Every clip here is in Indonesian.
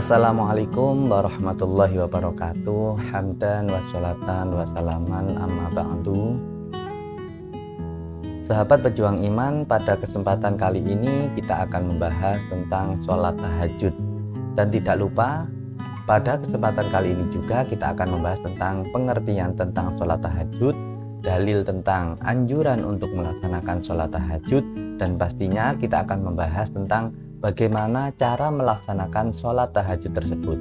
Assalamualaikum warahmatullahi wabarakatuh. Hamdan wa sholatan wa salaman amma ba'du. Sahabat pejuang iman, pada kesempatan kali ini kita akan membahas tentang sholat tahajud. Dan tidak lupa, pada kesempatan kali ini juga kita akan membahas tentang pengertian tentang sholat tahajud, dalil tentang anjuran untuk melaksanakan sholat tahajud, dan pastinya kita akan membahas tentang bagaimana cara melaksanakan sholat tahajud tersebut.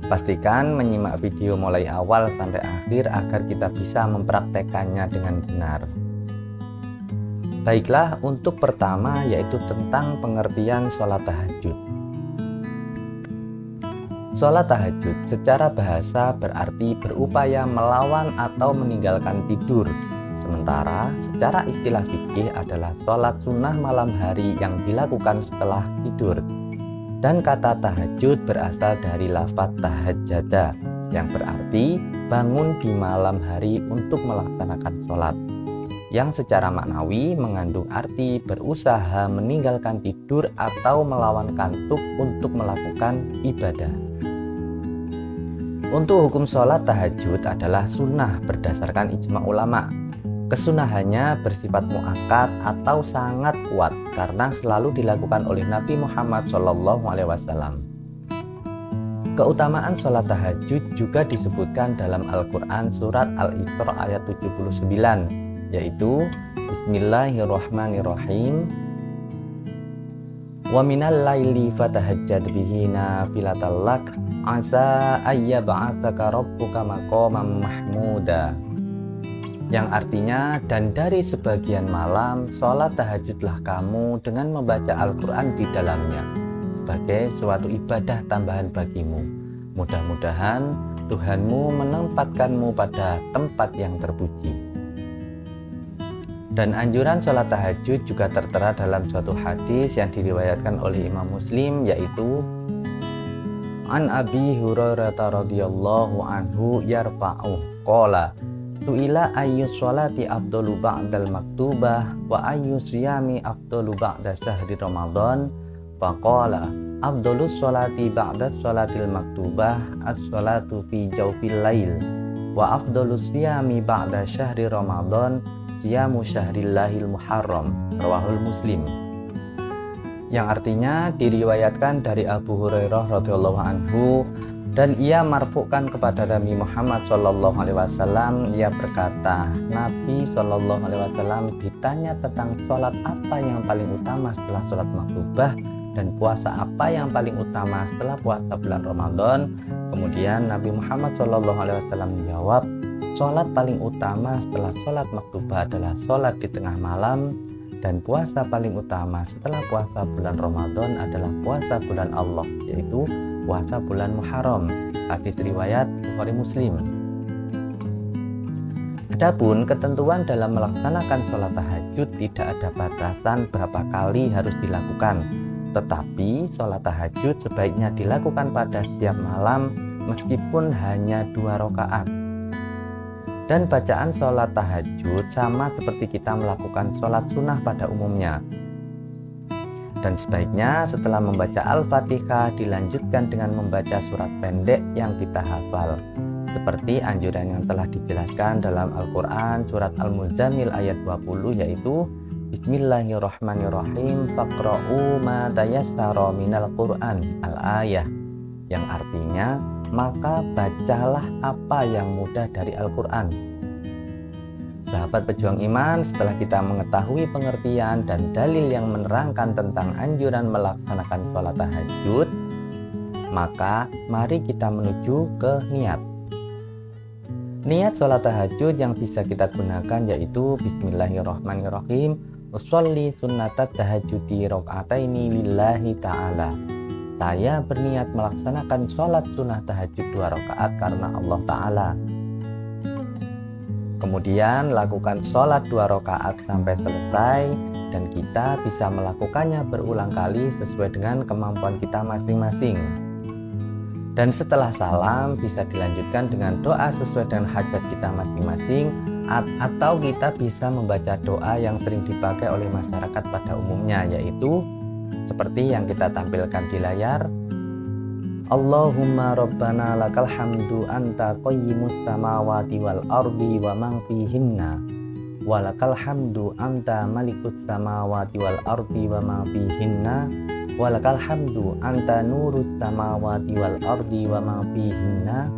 Pastikan menyimak video mulai awal sampai akhir agar kita bisa mempraktekannya dengan benar. Baiklah, untuk pertama yaitu tentang pengertian sholat tahajud. Sholat tahajud secara bahasa berarti berupaya melawan atau meninggalkan tidur. Sementara secara istilah fikih adalah sholat sunnah malam hari yang dilakukan setelah tidur. Dan kata tahajud berasal dari lafaz tahajjada yang berarti bangun di malam hari untuk melaksanakan sholat, yang secara maknawi mengandung arti berusaha meninggalkan tidur atau melawan kantuk untuk melakukan ibadah. Untuk hukum sholat tahajud adalah sunnah berdasarkan ijma ulama. Kesunahannya bersifat muakkad atau sangat kuat karena selalu dilakukan oleh Nabi Muhammad SAW. Keutamaan sholat tahajud juga disebutkan dalam Al-Quran surat Al-Isra ayat 79, yaitu Bismillahirrahmanirrahim. Wa minal laili fatahajjad bihi nafilatan lak asa ayyab'atsaka rabbuka maqaman mahmuda. Yang artinya, dan dari sebagian malam sholat tahajudlah kamu dengan membaca Al-Quran di dalamnya sebagai suatu ibadah tambahan bagimu. Mudah-mudahan Tuhanmu menempatkanmu pada tempat yang terpuji. Dan anjuran sholat tahajud juga tertera dalam suatu hadis yang diriwayatkan oleh Imam Muslim, yaitu An Abi Hurairah radhiyallahu anhu yarfa'u qala Su'ila ayyu sholati afdalu ba'dal maktubah wa ayyu siyami afdalu ba'da syahri Ramadan. Faqala afdalus sholati ba'da sholatil maktubah as-sholatu fi jawfil lail wa afdalus siyami ba'da syahri Ramadan siyamu syahrillahil muharram. Rawahul Muslim. Yang artinya diriwayatkan dari Abu Hurairah radhiyallahu anhu, dan ia marfu'kan kepada Nabi Muhammad SAW. Ia berkata, Nabi SAW ditanya tentang sholat apa yang paling utama setelah sholat maktubah dan puasa apa yang paling utama setelah puasa bulan Ramadan. Kemudian Nabi Muhammad SAW menjawab, sholat paling utama setelah sholat maktubah adalah sholat di tengah malam, dan puasa paling utama setelah puasa bulan Ramadan adalah puasa bulan Allah, yaitu puasa bulan Muharram. Hadis riwayat Bukhari Muslim. Adapun ketentuan dalam melaksanakan sholat tahajud tidak ada batasan berapa kali harus dilakukan, tetapi sholat tahajud sebaiknya dilakukan pada setiap malam meskipun hanya 2 rakaat. Dan bacaan sholat tahajud sama seperti kita melakukan sholat sunnah pada umumnya. Dan sebaiknya setelah membaca Al-Fatihah dilanjutkan dengan membaca surat pendek yang kita hafal, seperti anjuran yang telah dijelaskan dalam Al-Quran surat Al-Muzammil ayat 20, yaitu Bismillahirrahmanirrahim faqra'u ma tayassara minal Qur'an al-ayah, yang artinya maka bacalah apa yang mudah dari Al-Quran. Sahabat pejuang iman, setelah kita mengetahui pengertian dan dalil yang menerangkan tentang anjuran melaksanakan sholat tahajud, maka mari kita menuju ke niat. Niat sholat tahajud yang bisa kita gunakan yaitu Bismillahirrahmanirrahim Usholli sunnatat tahajudi rok'ataini lillahi ta'ala. Saya berniat melaksanakan sholat sunnah tahajud 2 rakaat karena Allah Ta'ala. Kemudian lakukan sholat 2 rakaat sampai selesai, dan kita bisa melakukannya berulang kali sesuai dengan kemampuan kita masing-masing. Dan setelah salam bisa dilanjutkan dengan doa sesuai dengan hajat kita masing-masing, atau kita bisa membaca doa yang sering dipakai oleh masyarakat pada umumnya, yaitu seperti yang kita tampilkan di layar. Allahumma rabbana lakal hamdu anta qayyimus samawati wal ardi wa man fihinna walakal hamdu anta malikus samawati wal ardi wa ma fihinna walakal hamdu anta nurus samawati wal ardi wa ma fihinna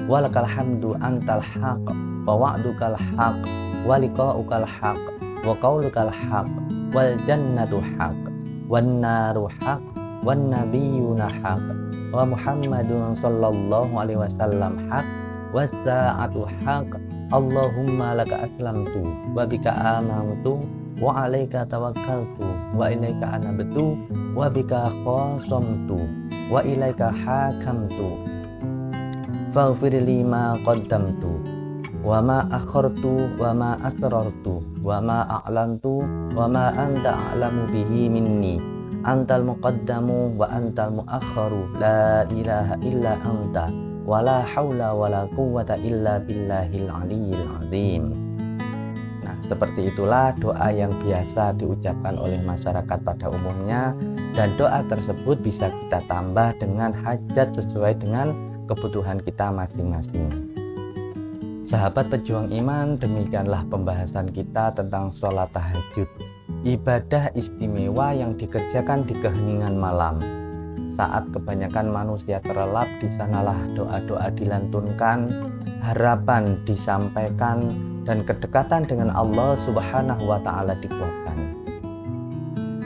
walakal hamdu antal haq wa wa'dukal haq wa liqa'ukal haq wa qaulukal haq wal jannatu haq wan naru haq wan nabiyyuna haq wa Muhammadun sallallahu alaihi wasallam haq was sa'atu haq. Allahumma laka aslamtu wa bika amantu wa alaika tawakkaltu wa ilaika anabtu wa bika khasamtu wa ilaika hakamtu faghfir li ma qaddamtu wa ma akhartu wa ma asrartu wa ma a'lantu wa ma anta a'lamu bihi minni antal muqaddamu wa antal muakharu la ilaha illa anta wala haula wala quwwata illa billahil aliyyil azim. Nah, seperti itulah doa yang biasa diucapkan oleh masyarakat pada umumnya, dan doa tersebut bisa kita tambah dengan hajat sesuai dengan kebutuhan kita masing-masing. Sahabat pejuang iman, demikianlah pembahasan kita tentang sholat tahajud, ibadah istimewa yang dikerjakan di keheningan malam. Saat kebanyakan manusia terlelap, di sanalah doa-doa dilantunkan, harapan disampaikan, dan kedekatan dengan Allah Subhanahu wa Ta'ala dikuatkan.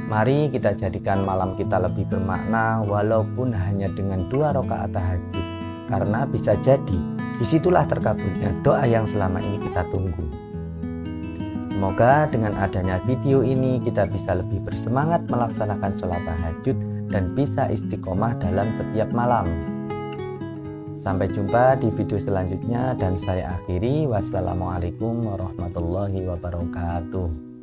Mari kita jadikan malam kita lebih bermakna, walaupun hanya dengan 2 rakaat tahajud, karena bisa jadi disitulah terkabulnya doa yang selama ini kita tunggu. Semoga dengan adanya video ini kita bisa lebih bersemangat melaksanakan sholat tahajud dan bisa istiqomah dalam setiap malam. Sampai jumpa di video selanjutnya dan saya akhiri. Wassalamualaikum warahmatullahi wabarakatuh.